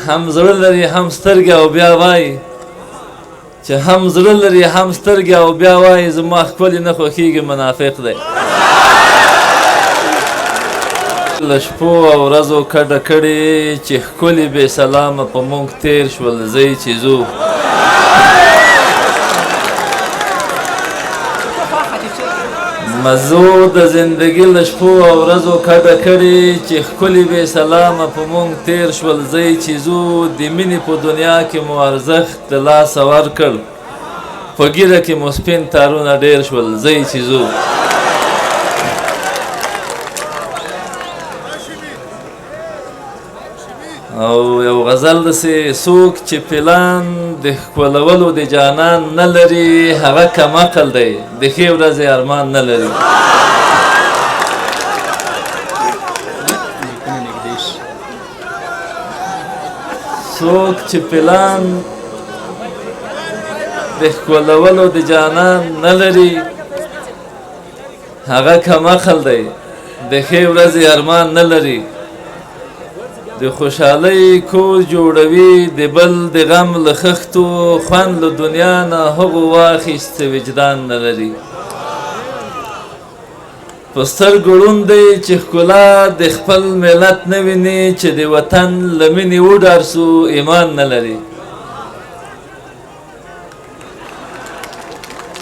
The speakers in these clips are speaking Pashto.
هم زړه لري هم سترګې او بیا وایي چې هم زړه لري هم سترګې او بیا وایي زما ښکلي نه خوښیږي منافق دی له شپو او ورځو کډه کړې چې ښکلي بې سلامه په موږ تېر شول زی چې ځو مزو د زندگی له شپو او ورځو کډه کړې چې ښکلي بې سلامه په موږ تېر شول زی چې ځو د مینې په دنیا کې مو ارزښت د لاسه ورکړ په ږیره کې مو سپین تارونه ډېر شول زی چې ځو او یو غزل داسې څوک چې پلان د ښکلولو د جانان نه لري هغه کم عقل دی د ښې ورځې ارمان نه لري څوک چې پلان د ښکلولو د جانان نه لري هغه کم عقل دی د ښې ورځې ارمان نه لري د خوشحالۍ کور جوړوي د بل د غم له خښتو خوند له دنیا نه هغو واخیست وجدان نه لري په سترګو ړوند دی چې ښکلا د خپل ملت نه ویني چې د وطن له مینې وډار سو ایمان نه لري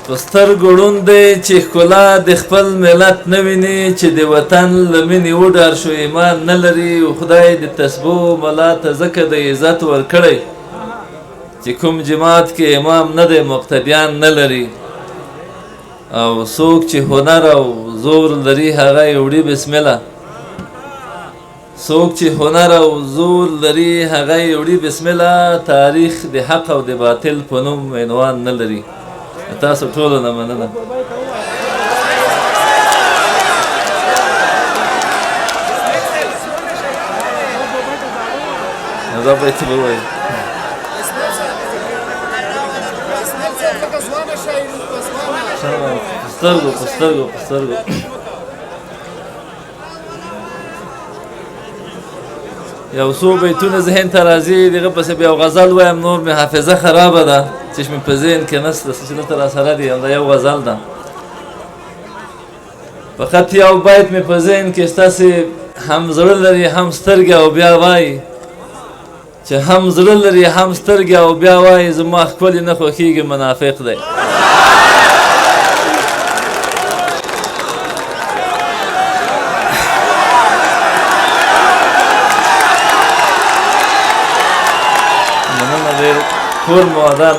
په سترګو ړوند دی چې ښکلا د خپل ملت نه ویني چې د وطن له مینې وډار شو ایمان نه لري خدای د تسبو ملا ته ځکه د عزت ورکړی چې کوم جماعت کې امام نه دی مقتدیان نه لري او څوک چې هنر او زور لري هغه یې وړي بسم الله څوک چې هنر او زور لري هغه یې وړي بسم الله تاریخ د حق او د باطل په نوم عنوان نه لري تاسو ټولو نه مننه دا به څه وایي سترګو یو څو بیتونه ذهن ته راځي دغه پسې بیا یو غزل وایم نور مې حافظه خرابه ده چې مې په ذهن کې نشته چې دلته راسره دي همدا یو غزل ده فقط یو بیت مې په ذهن کې ستاسې هم زړه لري هم سترګې او بیا وایي چې هم زړه لري هم سترګې او بیا وایي زما ښکلي نه خوښیږي منافق دی کور مودان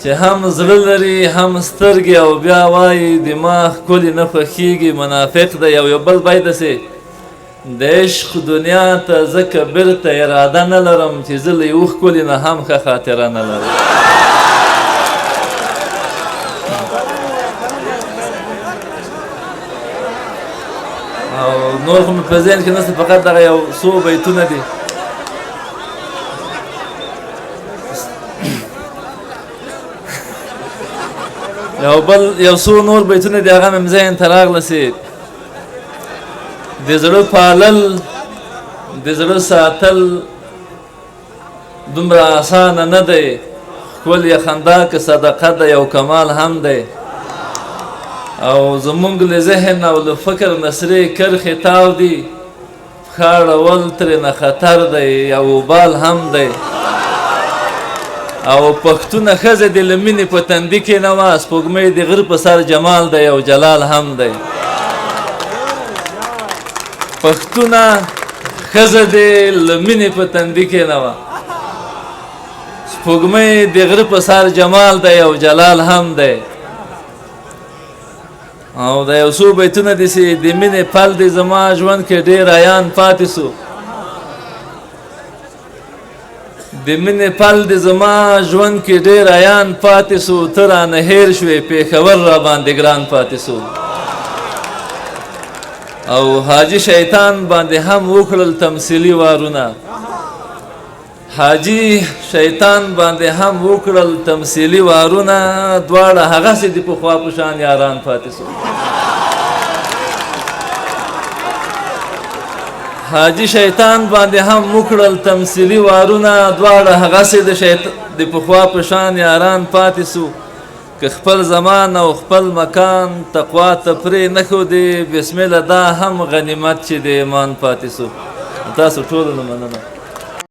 چې هم زړه لري هم سترګې او بیا وایي دماغ ښکلي نه خوښیږي منافق دی یو بل بیت داسې د عشق دنیا ته ځکه بیرته اراده نه لرم چې زه له یو ښکلي نه هم ښه خاطره نه لرم او نور خو مې په ذهن کې نشته فقط دغه یو څو بیتونه دي یو څو نور بیتونه دي هغه مې ذهن ته راغلسې د زړه پالل د زړه ساتل دومره اسانه نه دی ښکلې خندا که صدقه ده یو کمال هم دی او زمونږ له ذهن او له فکر نسرې کرښې تاو دي پښه اړول ترېنه خطر دی یو وبال هم دی او پښتونه ښځه دې له مینې په تندي کې نه وه سپوږمۍ د غر په سر جمال دی او جلال هم دی پښتونه ښځه دې له مینې په تندي کې نه وه سپوږمۍ د غر په سر جمال دی او جلال هم دی او دا یو څو بیتونه دي چې د مینې پل دی زما ژوند کې ډېر عیان پاتې سو د مینې پل د زما ژوند کې ډېر عیان پاتې سو ته رانه هېر شوې پېښور را باندې ګران پاتې سو او حاجي شیطان باندې هم وکړل تمثیلي وارونه حاجي شیطان باندې هم وکړل تمثیلي وارونه دواړه هغسې د پخوا په شان یاران پاتې سو حاجي شیطان باندې هم وکړل تمثیلي وارونه دواړه هغسې د پخوا په شان یاران پاتې سو که خپل زمان او خپل مکان تقوا ته پرې نه ښودې بسم الله دا هم غنیمت چې د ایمان پاتې سو تاسو ټولو نه مننه